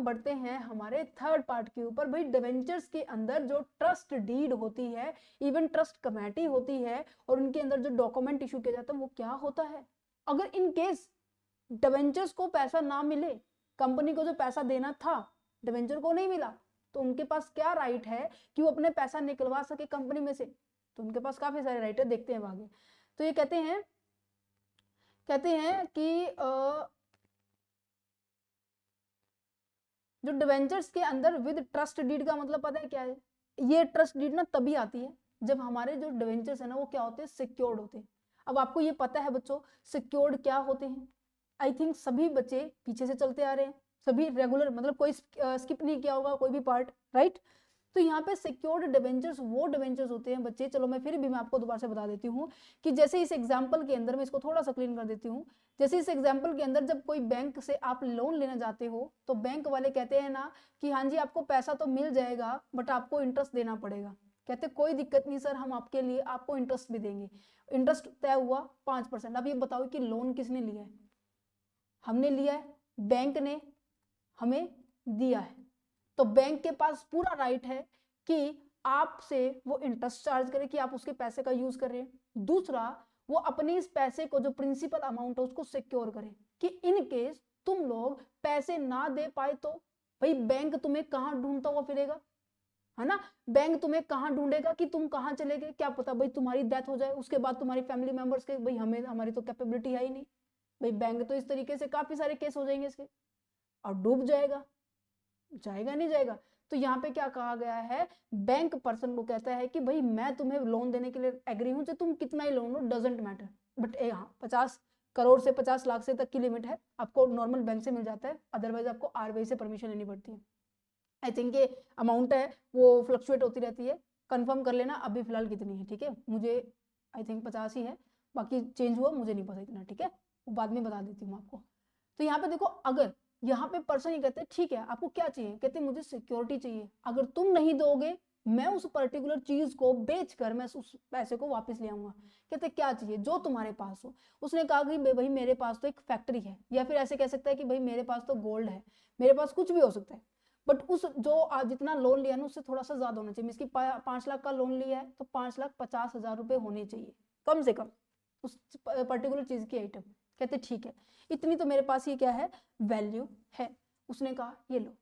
हम बढ़ते हैं हमारे थर्ड पार्ट के ऊपर। भाई डिवेंचर्स के अंदर जो ट्रस्ट डीड होती है, इवन ट्रस्ट कमेटी होती है, और उनके अंदर जो डॉक्यूमेंट इशू किया जाता है वो क्या होता है। अगर इन केस डिवेंचर्स को पैसा ना मिले, कंपनी को जो पैसा देना था डिवेंचर को नहीं मिला, तो उनके पास क्या राइट है कि वो अपने पैसा निकलवा सके कंपनी में से। तो उनके पास काफी सारे राइट है, देखते हैं आगे। तो ये कहते हैं कि जो डिवेंचर्स के अंदर विद ट्रस्ट डीड का मतलब पता है क्या है। ये ट्रस्ट डीड ना तभी आती है जब हमारे जो डिवेंचर्स है ना वो क्या होते हैं, सिक्योर्ड होते हैं। अब आपको ये पता है बच्चों सिक्योर्ड क्या होते हैं। आई थिंक सभी बच्चे पीछे से चलते आ रहे हैं, सभी रेगुलर, मतलब कोई स्किप नहीं किया होगा कोई भी पार्ट, राइट। तो यहाँ पे सिक्योर्ड डिवेंचर्स वो डिवेंचर्स होते हैं बच्चे, चलो मैं फिर भी मैं आपको दोबारा से बता देती हूँ कि जैसे इस एग्जाम्पल के अंदर, मैं इसको थोड़ा सा क्लीन कर देती हूँ। जैसे इस एग्जाम्पल के अंदर जब कोई बैंक से आप लोन लेना जाते हो तो बैंक वाले कहते हैं ना कि हाँ जी आपको पैसा तो मिल जाएगा बट आपको इंटरेस्ट देना पड़ेगा। कहते कोई दिक्कत नहीं सर, हम आपके लिए आपको इंटरेस्ट भी देंगे। इंटरेस्ट तय हुआ 5%। अब ये बताओ कि लोन किसने लिया है, हमने लिया है, बैंक ने हमें दिया है। तो बैंक के पास पूरा राइट है कि आपसे वो इंटरेस्ट चार्ज करे कि आप उसके पैसे का यूज कर रहे हैं। दूसरा, वो अपने इस पैसे को जो प्रिंसिपल अमाउंट है उसको सिक्योर करे कि इन केस तुम लोग पैसे ना दे पाए तो भाई बैंक तुम्हें कहां ढूंढता हुआ फिरेगा, है ना। बैंक तुम्हें कहां ढूंढेगा कि तुम कहां चले गए, क्या पता भाई तुम्हारी डेथ हो जाए, उसके बाद तुम्हारी फैमिली मेंबर्स के, भाई हमें हमारी तो कैपेबिलिटी है ही नहीं। भाई बैंक तो इस तरीके से काफी सारे केस हो जाएंगे इसके, और डूब जाएगा, जाएगा नहीं जाएगा। तो यहाँ पे क्या कहा गया है, बैंक पर्सन को कहता है कि भाई मैं तुम्हें लोन देने के लिए एग्री हूं, चाहे तुम कितना ही लोन लो, डजेंट मैटर, बट हाँ 50 करोड़ से 50 लाख से तक की लिमिट है, आपको नॉर्मल बैंक से मिल जाता है, अदरवाइज आपको आरबीआई से परमिशन लेनी पड़ती है। आई थिंक ये अमाउंट है वो फ्लक्चुएट होती रहती है, कंफर्म कर लेना अभी फिलहाल कितनी है, ठीक है। मुझे आई थिंक 50 ही है, बाकी चेंज हुआ मुझे नहीं पता इतना, ठीक है, वो बाद में बता देती हूँ आपको। तो यहाँ पे देखो, अगर यहाँ पे पर्सन ये कहते हैं ठीक है आपको क्या चाहिए, कहते मुझे सिक्योरिटी चाहिए, अगर तुम नहीं दोगे मैं उस पर्टिकुलर चीज को बेचकर मैं उस पैसे को वापस ले आऊंगा। कहते क्या चाहिए, जो तुम्हारे पास हो। उसने कहा कि भाई मेरे पास तो एक फैक्ट्री है, या फिर ऐसे कह सकता है कि भाई मेरे पास तो गोल्ड है, मेरे पास कुछ भी हो सकता है, बट उस जो जितना लोन लिया ना उससे थोड़ा सा ज्यादा होना चाहिए। इसकी 5 लाख का लोन लिया है तो 5,50,000 रुपए होने चाहिए कम से कम उस पर्टिकुलर चीज की आइटम। कहते ठीक है, इतनी तो मेरे पास ये क्या है, वैल्यू है। उसने कहा ये लो।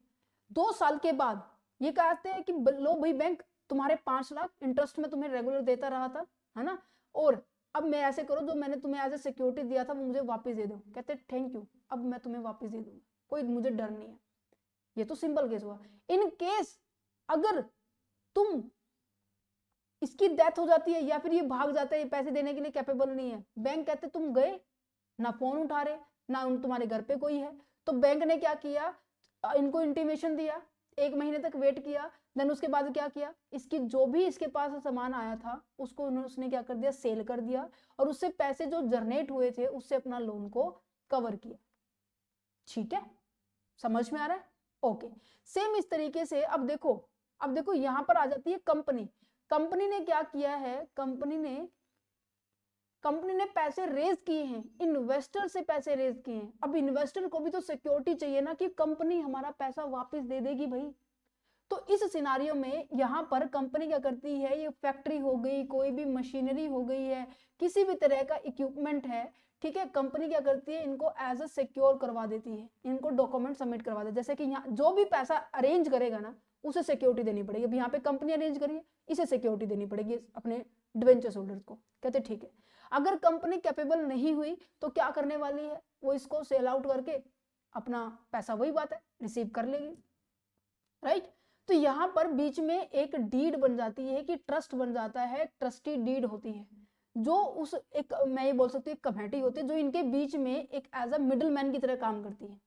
2 साल के बाद ये कहते हैं कि लो भाई बैंक, तुम्हारे 5 लाख इंटरेस्ट में तुम्हें रेगुलर देता रहा था, है ना, और अब मैं ऐसे करो जो मैंने तुम्हें एज ए सिक्योरिटी दिया था वो मुझे वापस दे दो। कहते थैंक यू, अब मैं तुम्हें वापस दे दूंगा, कोई मुझे डर नहीं है। ये तो सिंपल केस हुआ। इन केस अगर तुम इसकी डेथ हो जाती है या फिर ये भाग जाता है, ये पैसे देने के लिए कैपेबल नहीं है, बैंक कहते तुम गए ना, फोन उठा रहे ना, तुम्हारे घर पे कोई है, तो बैंक ने क्या किया, इनको इंटीमेशन दिया, 1 महीने तक वेट किया, देन उसके बाद क्या किया, इसकी जो भी इसके पास सामान आया था उसको उसने क्या कर दिया, सेल कर दिया, और उससे पैसे जो जनरेट हुए थे उससे अपना लोन को कवर किया। ठीक है, समझ में आ रहा है, ओके। सेम इस तरीके से अब देखो यहां पर आ जाती है कंपनी। कंपनी ने क्या किया है, कंपनी ने पैसे रेज किए हैं, इन्वेस्टर से पैसे रेज किए हैं। अब इन्वेस्टर को भी तो सिक्योरिटी चाहिए ना कि कंपनी हमारा पैसा वापस दे देगी भाई। तो इस सिनारियो में यहाँ पर कंपनी क्या करती है, ये फैक्ट्री हो गई, कोई भी मशीनरी हो गई है, किसी भी तरह का इक्विपमेंट है, ठीक है, कंपनी क्या करती है, इनको एज ए सिक्योर करवा देती है, इनको डॉक्यूमेंट सबमिट करवा देती है। जैसे कि यहाँ जो भी पैसा अरेंज करेगा ना उसे सिक्योरिटी देनी पड़ेगी। अब यहाँ पे कंपनी अरेंज करिए, इसे सिक्योरिटी देनी पड़ेगी अपने डिवेंचर्स होल्डर्स को। कहते ठीक है, अगर कंपनी कैपेबल नहीं हुई तो क्या करने वाली है, वो इसको सेल आउट करके अपना पैसा, वही बात है, रिसीव कर लेगी, राइट। तो यहां पर बीच में एक डीड बन जाती है कि ट्रस्ट बन जाता है, ट्रस्टी डीड होती है, जो उस एक मैं ये बोल सकती हूँ कमेटी होती है जो इनके बीच में एक एज अ मिडिल मैन की तरह काम करती है।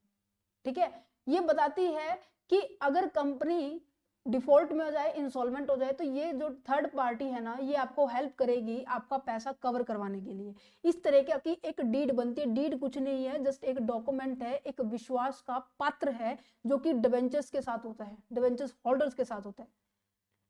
ठीक है, ये बताती है कि अगर कंपनी डिफॉल्ट में हो जाए, इंसॉल्वेंट हो जाए, तो ये जो थर्ड पार्टी है ना ये आपको हेल्प करेगी आपका पैसा कवर करवाने के लिए। इस तरह की एक डीड बनती है। डीड कुछ नहीं है, जस्ट एक डॉक्यूमेंट है, एक विश्वास का पात्र है जो कि डिवेंचर्स के साथ होता है, डिवेंचर्स होल्डर्स के साथ होता है।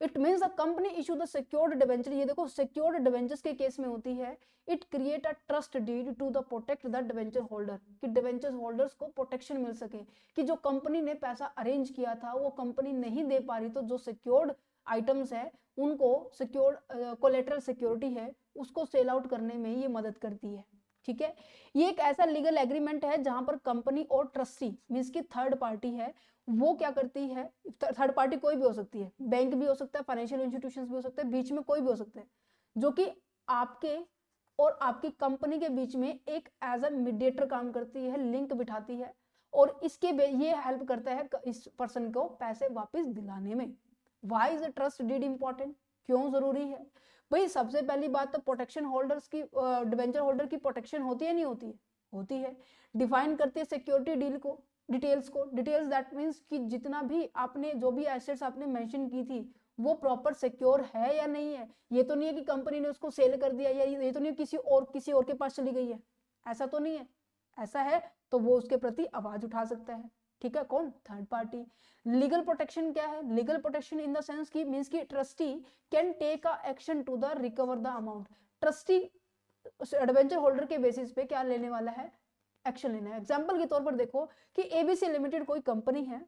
It means the company issue the secured debenture, ये देखो सिक्योर्ड डिबेंचर्स के केस में होती है, it create a trust deed to the protect the debenture holder, कि डिबेंचर होल्डर्स को प्रोटेक्शन मिल सके, कि जो कंपनी ने पैसा अरेंज किया था वो कंपनी नहीं दे पा रही, तो जो सिक्योर्ड आइटम्स है उनको सिक्योर्ड कोलेटरल सिक्योरिटी है उसको सेल आउट करने में ये मदद करती है। ठीक है, ये एक ऐसा लीगल एग्रीमेंट है जहां पर कंपनी और ट्रस्टी मींस की थर्ड पार्टी है, वो क्या करती है, थर्ड पार्टी कोई भी हो सकती है, बैंक भी हो सकता है, फाइनेंशियल इंस्टीट्यूशंस भी हो सकते हैं, बीच में कोई भी हो सकता है, जो कि आपके और आपकी कंपनी के बीच में एक एज अ मीडिएटर काम करती है, लिंक बिठाती है, और इसके ये हेल्प करता है इस पर्सन को पैसे वापस दिलाने में। Why is a trust deed important, क्यों जरूरी है भाई? सबसे पहली बात तो प्रोटेक्शन होल्डर्स की, डिबेंचर होल्डर की प्रोटेक्शन होती है नहीं होती है? होती है। डिफाइन करती है सिक्योरिटी डील को, डिटेल्स को, डिटेल्स दैट मींस कि जितना भी आपने जो भी एसेट्स आपने मेंशन की थी वो प्रॉपर सिक्योर है या नहीं है। ये तो नहीं है कि कंपनी ने उसको सेल कर दिया, या ये तो नहीं है किसी और के पास चली गई है, ऐसा तो नहीं है। ऐसा है तो वो उसके प्रति आवाज उठा सकता है। ठीक है, कौन? Third party. लीगल प्रोटेक्शन क्या है? Legal protection in the sense की मींस की trustee can take a action to the recover the amount. Trustee debenture holder के बेसिस पे क्या लेने वाला है? एक्शन लेना है। एग्जांपल के तौर पर देखो कि एबीसी लिमिटेड कोई कंपनी है,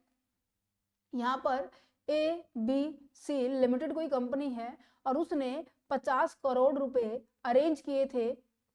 यहाँ पर एबीसी लिमिटेड कोई कंपनी है और उसने 50 करोड़ रुपए अरेंज किए थे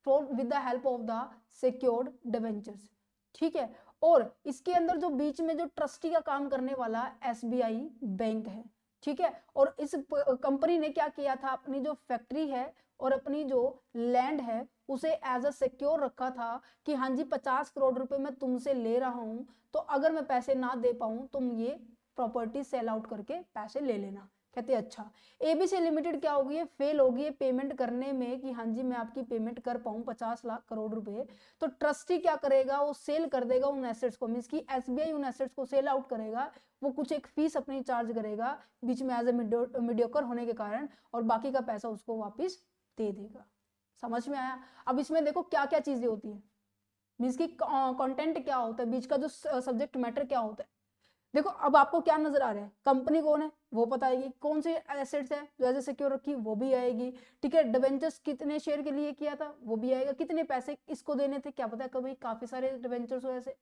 with the help of the secured debentures. ठीक है, और इसके अंदर जो बीच में जो ट्रस्टी का काम करने वाला एसबीआई बैंक है। ठीक है, और इस कंपनी ने क्या किया था, अपनी जो फैक्ट्री है और अपनी जो लैंड है उसे एज अ सिक्योर रखा था कि हाँ जी 50 करोड़ रुपए मैं तुमसे ले रहा हूं, तो अगर मैं पैसे ना दे पाऊं तुम ये प्रॉपर्टी सेल आउट करके पैसे ले लेना। कहते अच्छा, एबीसी लिमिटेड क्या होगी, फेल होगी पेमेंट करने में कि हाँ जी मैं आपकी पेमेंट कर पाऊं 50 लाख करोड़ रुपए, तो ट्रस्टी क्या करेगा, वो सेल कर देगा उन एसेट्स को, मींस की एसबीआई उन एसेट्स को सेल आउट करेगा, वो कुछ एक फीस अपनी चार्ज करेगा बीच में एज ए मीडियोकर होने के कारण, और बाकी का पैसा उसको वापिस दे देगा। समझ में आया? अब इसमें देखो क्या क्या चीजें होती है, मींस की कंटेंट क्या होता है, बीच का जो सब्जेक्ट मैटर क्या होता है। देखो अब आपको क्या नजर आ रहा है, कंपनी कौन है वो बताएगी, कौन सी एसेट्स है जो एज सिक्योर रखी वो भी आएगी। ठीक है, डिबेंचर्स कितने शेयर के लिए किया था वो भी आएगा, कितने पैसे इसको देने थे क्या पता है, कभी काफी सारे डिबेंचर्स हो ऐसे,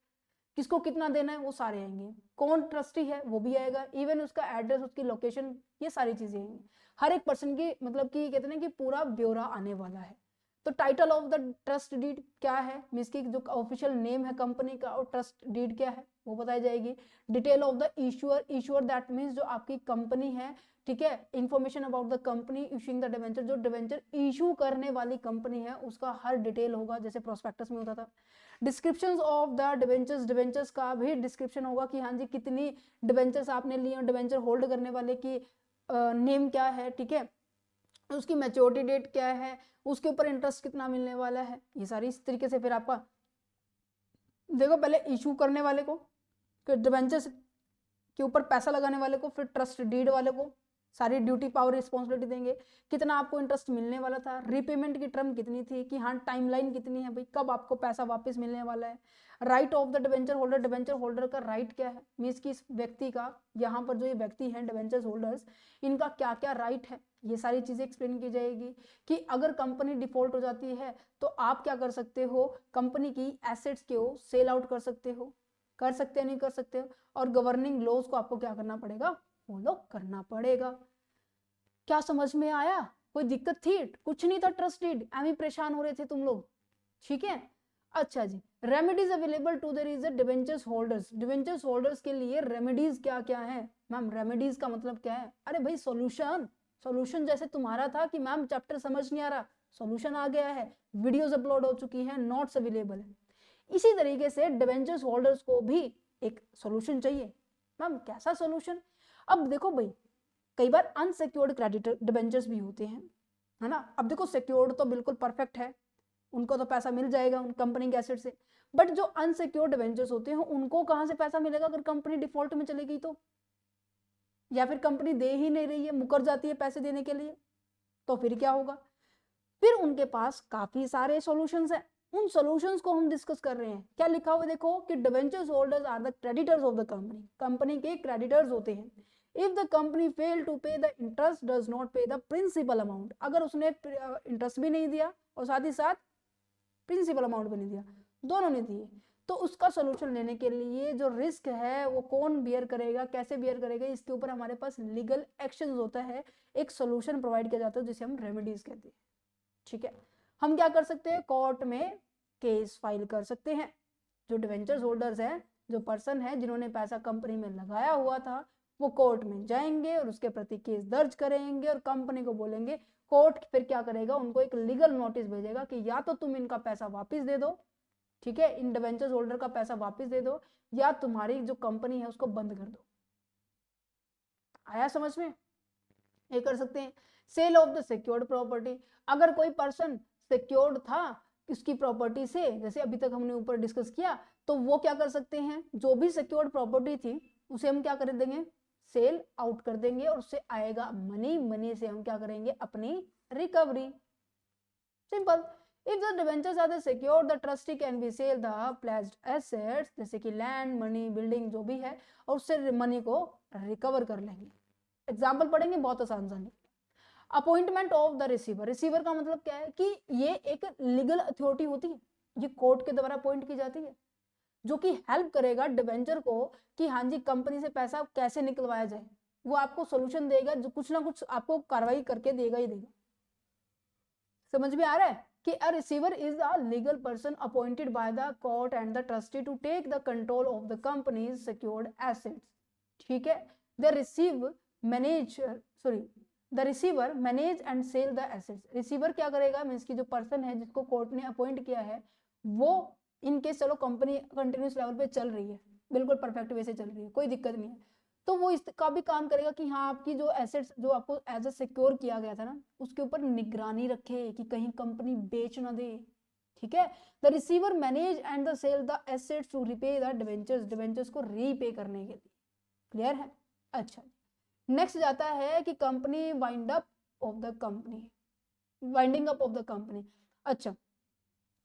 किसको कितना देना है वो सारे आएंगे, कौन ट्रस्टी है वो भी आएगा, इवन उसका एड्रेस, उसकी लोकेशन, ये सारी चीजें आएंगी। हर एक पर्सन की मतलब कि कहते हैं कि पूरा ब्यौरा आने वाला है। तो title of the trust deed क्या है, मींस की जो ऑफिशियल नेम है कंपनी का, और ट्रस्ट डीड क्या है वो बताई जाएगी। Detail of the issuer, issuer that means जो आपकी कंपनी है। ठीक है, information about the company issuing the debenture, जो डिबेंचर इशू करने वाली कंपनी है उसका हर डिटेल होगा जैसे प्रोस्पेक्टस में होता था। Description of the debentures, debentures का भी डिस्क्रिप्शन होगा कि हाँ जी कितनी डिबेंचर्स आपने लिए, डिबेंचर होल्ड करने वाले की नेम क्या है। ठीक है, उसकी मैच्योरिटी डेट क्या है, उसके ऊपर इंटरेस्ट कितना मिलने वाला है, ये सारी इस तरीके से। फिर आपका देखो पहले इशू करने वाले को, फिर डिबेंचर्स के ऊपर पैसा लगाने वाले को, फिर ट्रस्ट डीड वाले को सारी ड्यूटी पावर रिस्पॉन्सिबिलिटी देंगे, कितना आपको इंटरेस्ट मिलने वाला था, रीपेमेंट की टर्म कितनी थी, कि हाँ टाइमलाइन कितनी है भाई, कब आपको पैसा वापस मिलने वाला है। Right of the debenture holder, debenture holder का राइट क्या है, मींस कि इस व्यक्ति का, यहाँ पर जो ये व्यक्ति हैं डिबेंचर होल्डर्स, इनका क्या क्या राइट है, ये सारी चीजें एक्सप्लेन की जाएगी। कि अगर कंपनी डिफॉल्ट हो जाती है तो आप क्या कर सकते हो, कंपनी की एसेट्स को सेल आउट कर सकते हो, कर सकते हैं नहीं कर सकते हो, और गवर्निंग लॉज को आपको क्या करना पड़ेगा, फॉलो करना पड़ेगा। क्या समझ में आया? कोई दिक्कत थी? कुछ नहीं था, ट्रस्ट डीड एम ही परेशान हो रहे थे तुम लोग। ठीक है, अच्छा जी, remedies available to the debentures holders, debentures holders के लिए रेमेडीज क्या क्या है। मैम रेमेडीज का मतलब क्या है? अरे भाई सॉल्यूशन, सॉल्यूशन जैसे तुम्हारा था कि मैम चैप्टर समझ नहीं आ रहा, सॉल्यूशन आ गया है, वीडियोस अपलोड हो चुकी हैं, नोट्स अवेलेबल है। इसी तरीके से डिबेंचर्स होल्डर्स को भी एक सॉल्यूशन चाहिए। मैम कैसा सॉल्यूशन? अब देखो भाई कई बार अनसिक्योर्ड क्रेडिटर डिबेंचर्स भी होते हैं, है ना। अब देखो सिक्योर्ड तो बिल्कुल परफेक्ट है, उनको तो पैसा मिल जाएगा उन कंपनी के एसेट से, बट जो अनसिक्योर्ड डिबेंचर्स होते हैं उनको कहां से पैसा मिलेगा अगर कंपनी डिफॉल्ट में चली गई तो, या फिर कंपनी दे ही नहीं रही है, मुकर जाती है पैसे देने के लिए, तो फिर क्या होगा? फिर उनके पास काफी सारे सॉल्यूशंस हैं, उन सॉल्यूशंस को हम डिस्कस कर रहे हैं। क्या लिखा हुआ देखो कि debentures holders are the creditors of the company, company के क्रेडिटर्स होते हैं। If the company fail to pay the interest does not pay the principal amount, अगर उसने इंटरेस्ट भी नहीं दिया और साथ ही साथ प्रिंसिपल अमाउंट भी नहीं दिया, दोनों नहीं दिए, तो उसका सोल्यूशन लेने के लिए जो रिस्क है वो कौन बियर करेगा, कैसे बियर करेगा, इसके ऊपर हमारे पास लीगल एक्शन होता है, एक सोल्यूशन प्रोवाइड किया जाता है जिसे हम रेमेडीज कहते हैं। ठीक है, हम क्या कर सकते हैं, कोर्ट में केस फाइल कर सकते हैं। जो डिवेंचर्स होल्डर्स हैं, जो पर्सन है जिन्होंने पैसा कंपनी में लगाया हुआ था, वो कोर्ट में जाएंगे और उसके प्रति केस दर्ज करेंगे और कंपनी को बोलेंगे, कोर्ट फिर क्या करेगा, उनको एक लीगल नोटिस भेजेगा कि या तो तुम इनका पैसा वापस दे दो, ठीक है, इन डिवेंचर्स होल्डर का पैसा वापस दे दो, या तुम्हारी जो कंपनी है उसको बंद कर दो। आया समझ में? ये कर सकते हैं। Sale of the secured property, अगर कोई पर्सन सिक्योर्ड था उसकी प्रॉपर्टी से, जैसे अभी तक हमने ऊपर डिस्कस किया, तो वो क्या कर सकते हैं, जो भी सिक्योर्ड प्रॉपर्टी थी उसे हम क्या कर देंगे, सेल आउट कर देंगे और उससे आएगा मनी, मनी से हम क्या करेंगे, अपनी recovery. Simple. If the debentures are secured the trustee can be sell the pledged assets, जैसे कि लैंड, मनी, बिल्डिंग जो भी है, और उससे मनी को रिकवर कर लेंगे। एग्जाम्पल पढ़ेंगे, बहुत आसान सा। Appointment of the receiver, receiver का मतलब क्या है कि ये एक लीगल अथॉरिटी होती है, ये कोर्ट के द्वारा अपॉइंट की जाती है, जो कि हेल्प करेगा डिबेंचर को कि हाँ जी कंपनी से पैसा कैसे निकलवाया जाए, वो आपको सोल्यूशन देगा, जो कुछ ना कुछ आपको कार्रवाई करके देगा ही देगा। समझ में आ रहा है कि a receiver is a legal person appointed by the court and the trustee to take the control of the company's secured assets. ठीक है, the receive manage the receiver manage and sell the assets. Receiver क्या करेगा, means की जो person है जिसको court ने appoint किया है, वो इनकेस चलो कंपनी कंटिन्यूस लेवल पे चल रही है, बिल्कुल परफेक्ट वे से चल रही है, कोई दिक्कत नहीं है, तो वो इसका भी काम करेगा कि हाँ आपकी जो एसेट्स जो आपको एज अ सिक्योर किया गया था ना, उसके ऊपर निगरानी रखे कि कहीं कंपनी बेच ना दे। ठीक है, the receiver manage and the sell the assets to repay the debentures, debentures को रीपे करने के लिए। क्लियर है? अच्छा, नेक्स्ट जाता है कि company wind up of the company, winding up of the company. अच्छा,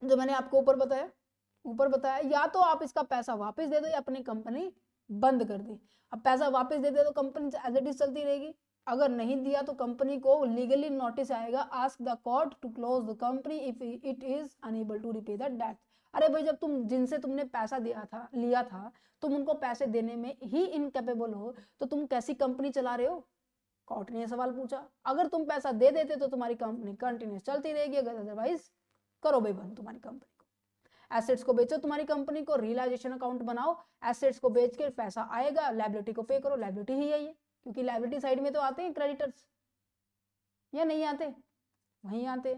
जो मैंने आपको ऊपर बताया, या तो आप इसका पैसा वापस दे दो या अपनी कंपनी बंद कर दी। अब पैसा वापस दे दे तो कंपनी एज इट इज चलती रहेगी, अगर नहीं दिया तो कंपनी को लीगली नोटिस आएगा, ask the court to close the company if it is unable to repay the debt. अरे भाई, जब तुम जिनसे तुमने पैसा लिया था तुम उनको पैसे देने में ही इनकेपेबल हो, तो तुम कैसी कंपनी चला रहे हो? कोर्ट ने सवाल पूछा। अगर तुम पैसा दे देते तो तुम्हारी कंपनी कंटिन्यूस चलती रहेगी, अगर अदरवाइज करो भाई बंद तुम्हारी कंपनी को। एसेट्स को बेचो तुम्हारी कंपनी को, रियलाइजेशन अकाउंट बनाओ, एसेट्स को बेच के पैसा आएगा, लायबिलिटी को पे करो, लायबिलिटी ही यही है, क्योंकि लायबिलिटी साइड में तो आते हैं क्रेडिटर्स, या नहीं आते? वहीं आते,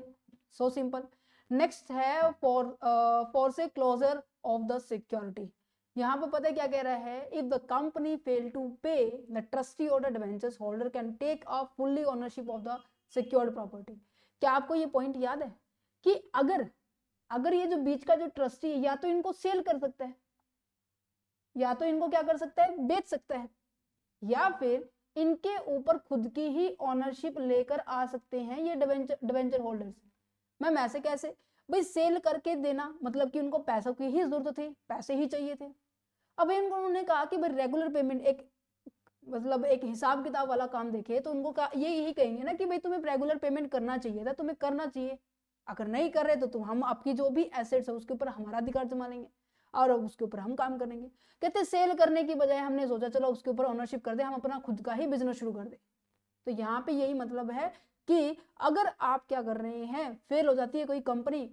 सो सिंपल। नेक्स्ट है foreclosure of the security. यहाँ पे पता है क्या कह रहा है, if the company fail to pay the trustee और the debentures holder can take a fully ownership of the secured property. क्या आपको ये पॉइंट याद है कि अगर ये जो बीच का जो ट्रस्टी है, या तो इनको सेल कर सकता है, या तो इनको क्या कर सकता है, बेच सकता है, या फिर इनके ऊपर खुद की ही ओनरशिप लेकर आ सकते हैं ये डिबेंचर होल्डर्स। मैम ऐसे कैसे? भाई सेल करके देना मतलब कि उनको पैसों की ही जरूरत थी, पैसे ही चाहिए थे। अब उन्होंने कहा कि भाई रेगुलर पेमेंट, एक मतलब एक हिसाब किताब वाला काम देखे, तो उनको ये यही कहेंगे ना कि भाई तुम्हें रेगुलर पेमेंट करना चाहिए था, तुम्हें करना चाहिए, अगर नहीं कर रहे तो तुम हम आपकी जो भी एसेट्स है उसके ऊपर हमारा अधिकार जमा लेंगे और उसके ऊपर हम काम करेंगे। कहते सेल करने की बजाय हमने सोचा चलो उसके ऊपर ओनरशिप कर दे, हम अपना खुद का ही बिजनेस शुरू कर दे। तो यहाँ पे यही मतलब है कि अगर आप क्या कर रहे हैं, फेल हो जाती है कोई कंपनी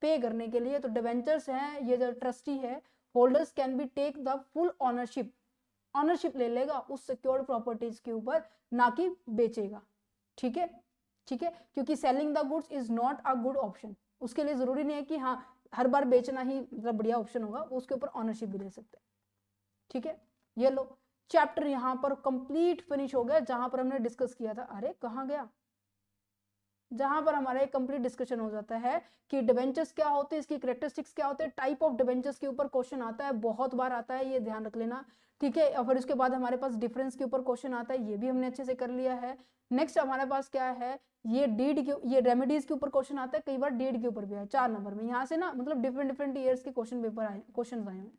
पे करने के लिए, तो डिबेंचर्स हैं, ये जो ट्रस्टी है, holders can be take the full ownership ले लेगा उस सिक्योर्ड प्रॉपर्टीज के ऊपर, ना कि बेचेगा। ठीक है, क्योंकि selling the goods is not a good option, उसके लिए जरूरी नहीं है कि हाँ हर बार बेचना ही मतलब बढ़िया ऑप्शन होगा, उसके ऊपर ऑनरशिप भी ले सकते हैं। ठीक है, ये लो चैप्टर यहाँ पर कंप्लीट फिनिश हो गया, जहां पर हमने डिस्कस किया था, अरे कहाँ गया, जहां पर हमारा एक कंप्लीट डिस्कशन हो जाता है कि डिबेंचर्स क्या होते हैं, इसकी कैरेक्टरिस्टिक्स क्या होते हैं, टाइप ऑफ डिबेंचर्स के ऊपर क्वेश्चन आता है, बहुत बार आता है, ये ध्यान रख लेना। ठीक है, और फिर उसके बाद हमारे पास डिफरेंस के ऊपर क्वेश्चन आता है, ये भी हमने अच्छे से कर लिया है। नेक्स्ट हमारे पास क्या है, ये रेमेडीज के ऊपर क्वेश्चन आता है, कई बार डीड के ऊपर भी है, 4 नंबर में, यहाँ से ना मतलब डिफरेंट ईयर्स के क्वेश्चन आए हैं।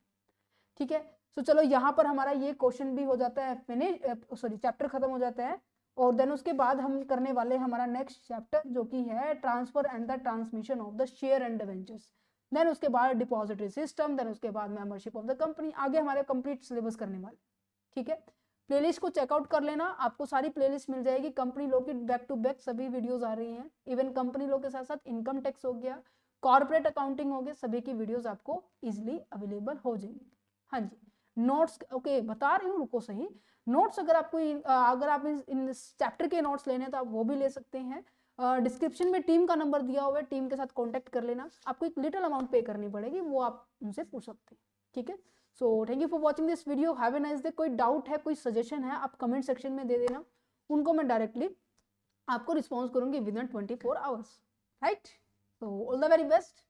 ठीक है, सो चलो यहाँ पर हमारा ये क्वेश्चन भी हो जाता है फिनिश, सॉरी चैप्टर खत्म हो जाता है। और देन उसके बाद हम करने वाले हैं हमारा नेक्स्ट चैप्टर जो कि है transfer and the transmission of the share and debentures. Then उसके बाद डिपॉजिटरी सिस्टम, देन उसके बाद मेंबरशिप ऑफ द कंपनी। आगे हमारे कंप्लीट सिलेबस करने वाले, ठीक है। प्लेलिस्ट को चेकआउट कर लेना, आपको सारी प्लेलिस्ट मिल जाएगी। कंपनी लॉ की बैक टू बैक सभी वीडियोस आ रही हैं। इवन कंपनी लॉ के साथ साथ इनकम टैक्स हो गया, कॉर्पोरेट अकाउंटिंग हो गया, सभी की वीडियोस आपको इजिली अवेलेबल हो जाएंगी। हाँ जी, नोट्स ओके बता रही हूँ, रुको सही। नोट्स अगर आपको अगर आप इन चैप्टर के नोट्स लेने हैं तो आप वो भी ले सकते हैं। डिस्क्रिप्शन में टीम का नंबर दिया हुआ है, टीम के साथ कॉन्टेक्ट कर लेना। आपको एक लिटिल अमाउंट पे करनी पड़ेगी, वो आप उनसे पूछ सकते हैं, ठीक है। So thank you for watching this video, have a nice day. कोई डाउट है, कोई सजेशन है, आप कमेंट सेक्शन में दे देना, उनको मैं डायरेक्टली आपको रिस्पॉन्स करूंगी with in 24 hours, right. So all the very best.